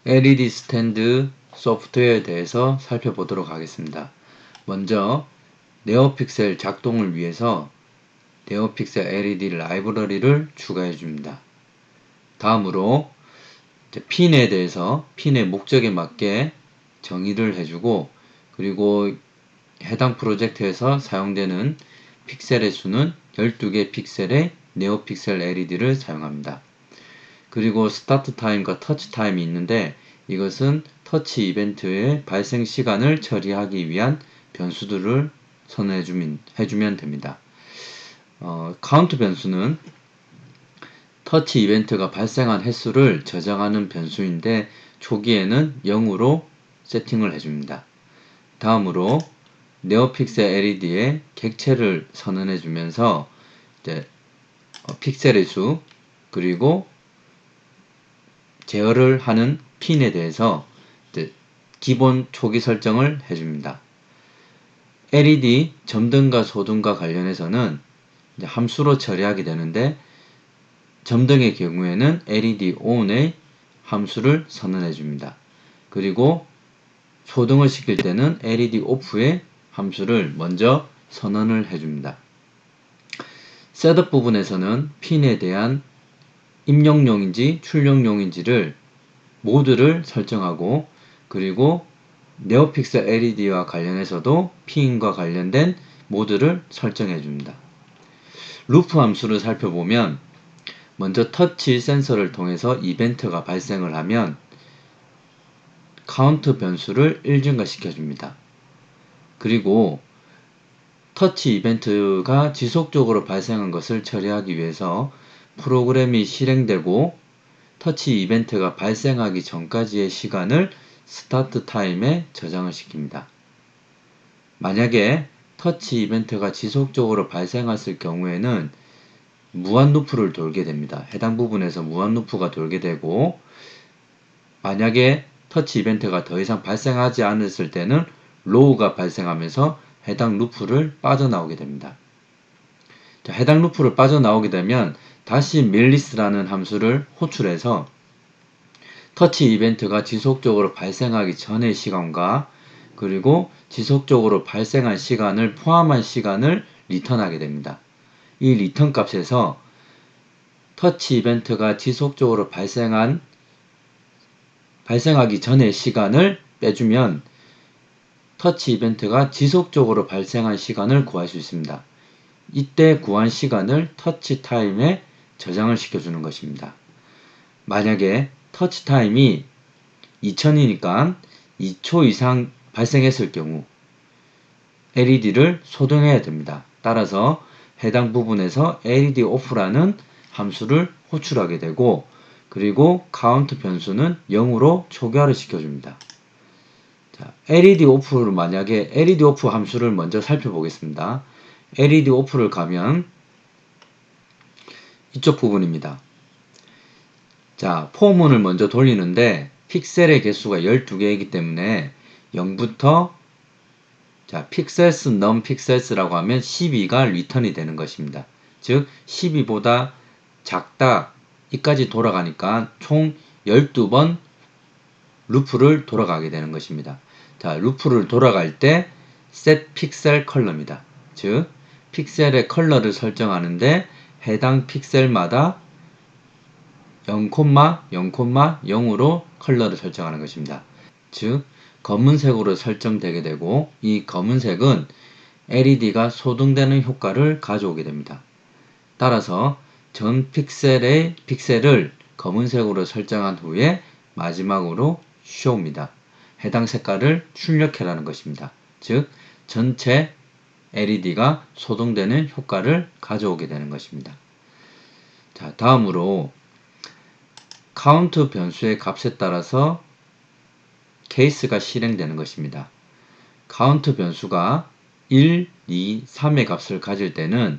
LED 스탠드 소프트웨어에 대해서 살펴보도록 하겠습니다. 먼저 네오픽셀 작동을 위해서 네오픽셀 LED 라이브러리를 추가해 줍니다. 다음으로 핀에 대해서 핀의 목적에 맞게 정의를 해주고, 그리고 해당 프로젝트에서 사용되는 픽셀의 수는 12개 픽셀의 네오픽셀 LED를 사용합니다. 그리고 스타트 타임과 터치 타임이 있는데, 이것은 터치 이벤트의 발생 시간을 처리하기 위한 변수들을 선언해주면 됩니다. 카운트 변수는 터치 이벤트가 발생한 횟수를 저장하는 변수인데, 초기에는 0으로 세팅을 해줍니다. 다음으로 네오픽셀 LED의 객체를 선언해주면서 픽셀의 수, 그리고 제어를 하는 핀에 대해서 기본 초기 설정을 해줍니다. LED 점등과 소등과 관련해서는 함수로 처리하게 되는데, 점등의 경우에는 LED ON의 함수를 선언해줍니다. 그리고 소등을 시킬 때는 LED OFF의 함수를 먼저 선언을 해줍니다. 셋업 부분에서는 핀에 대한 입력용인지 출력용인지를 모드를 설정하고, 그리고 네오픽셀 LED와 관련해서도 핀과 관련된 모드를 설정해 줍니다. 루프 함수를 살펴보면, 먼저 터치 센서를 통해서 이벤트가 발생을 하면 카운트 변수를 1증가시켜 줍니다. 그리고 터치 이벤트가 지속적으로 발생한 것을 처리하기 위해서 프로그램이 실행되고 터치 이벤트가 발생하기 전까지의 시간을 스타트 타임에 저장을 시킵니다. 만약에 터치 이벤트가 지속적으로 발생했을 경우에는 무한 루프를 돌게 됩니다. 해당 부분에서 무한 루프가 돌게 되고, 만약에 터치 이벤트가 더 이상 발생하지 않았을 때는 로우가 발생하면서 해당 루프를 빠져나오게 됩니다. 해당 루프를 빠져나오게 되면 다시 밀리스라는 함수를 호출해서 터치 이벤트가 지속적으로 발생하기 전의 시간과 그리고 지속적으로 발생한 시간을 포함한 시간을 리턴하게 됩니다. 이 리턴 값에서 터치 이벤트가 지속적으로 발생하기 전의 시간을 빼주면 터치 이벤트가 지속적으로 발생한 시간을 구할 수 있습니다. 이때 구한 시간을 터치 타임에 저장을 시켜주는 것입니다. 만약에 터치 타임이 2000이니까 2초 이상 발생했을 경우 LED를 소등해야 됩니다. 따라서 해당 부분에서 LED OFF라는 함수를 호출하게 되고, 그리고 카운트 변수는 0으로 초기화를 시켜줍니다. LED OFF를 만약에 LED OFF 함수를 먼저 살펴보겠습니다. LED OFF를 가면 이쪽 부분입니다. 자, 포문을 먼저 돌리는데 픽셀의 개수가 12개이기 때문에 0부터 픽셀스 넘 픽셀스라고 하면 12가 리턴이 되는 것입니다. 즉 12보다 작다 이까지 돌아가니까 총 12번 루프를 돌아가게 되는 것입니다. 자, 루프를 돌아갈 때 set 픽셀 컬러입니다. 즉 픽셀의 컬러를 설정하는데 해당 픽셀마다 0,0,0으로 컬러를 설정하는 것입니다. 즉 검은색으로 설정되게 되고, 이 검은색은 LED가 소등되는 효과를 가져오게 됩니다. 따라서 전 픽셀을 검은색으로 설정한 후에 마지막으로 show입니다. 해당 색깔을 출력해라는 것입니다. 즉 전체 LED가 소등되는 효과를 가져오게 되는 것입니다. 자, 다음으로 카운트 변수의 값에 따라서 케이스가 실행되는 것입니다. 카운트 변수가 1, 2, 3의 값을 가질 때는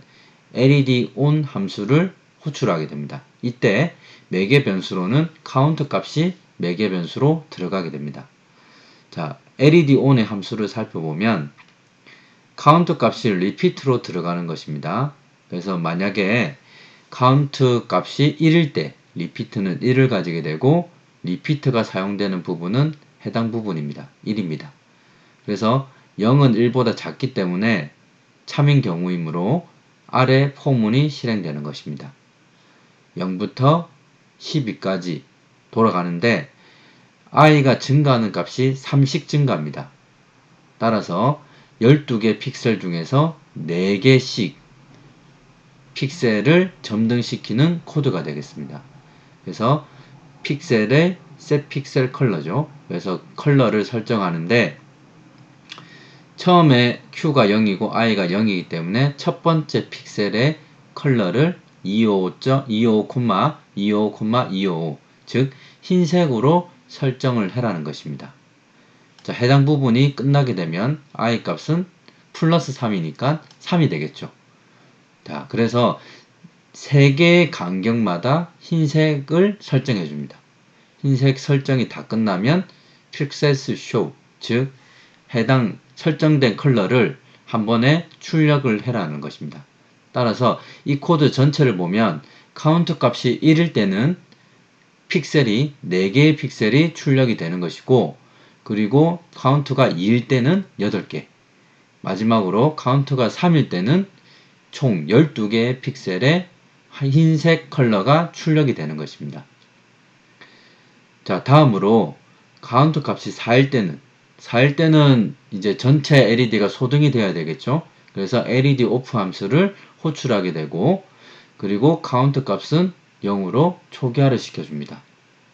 LED ON 함수를 호출하게 됩니다. 이때 매개 변수로는 카운트 값이 매개 변수로 들어가게 됩니다. 자, LED ON의 함수를 살펴보면 카운트 값이 리피트로 들어가는 것입니다. 그래서 만약에 카운트 값이 1일 때 리피트는 1을 가지게 되고, 리피트가 사용되는 부분은 해당 부분입니다. 1입니다. 그래서 0은 1보다 작기 때문에 참인 경우이므로 아래 포문이 실행되는 것입니다. 0부터 12까지 돌아가는데 i가 증가하는 값이 3씩 증가합니다. 따라서 12개 픽셀 중에서 4개씩 픽셀을 점등시키는 코드가 되겠습니다. 그래서 픽셀의 set 픽셀 컬러죠. 그래서 컬러를 설정하는데 처음에 Q가 0이고 I가 0이기 때문에 첫 번째 픽셀의 컬러를 255, 255, 즉 흰색으로 설정을 해라는 것입니다. 자, 해당 부분이 끝나게 되면 I 값은 플러스 3이니까 3이 되겠죠. 자, 그래서 3개의 간격마다 흰색을 설정해 줍니다. 흰색 설정이 다 끝나면 픽셀스 쇼, 즉 해당 설정된 컬러를 한 번에 출력을 해라는 것입니다. 따라서 이 코드 전체를 보면 카운트 값이 1일 때는 픽셀이 4개의 픽셀이 출력이 되는 것이고, 그리고 카운트가 2일 때는 8개, 마지막으로 카운트가 3일 때는 총 12개의 픽셀의 흰색 컬러가 출력이 되는 것입니다. 자, 다음으로 카운트 값이 4일 때는 이제 전체 LED가 소등이 되어야 되겠죠. 그래서 LED 오프 함수를 호출하게 되고, 그리고 카운트 값은 0으로 초기화를 시켜줍니다.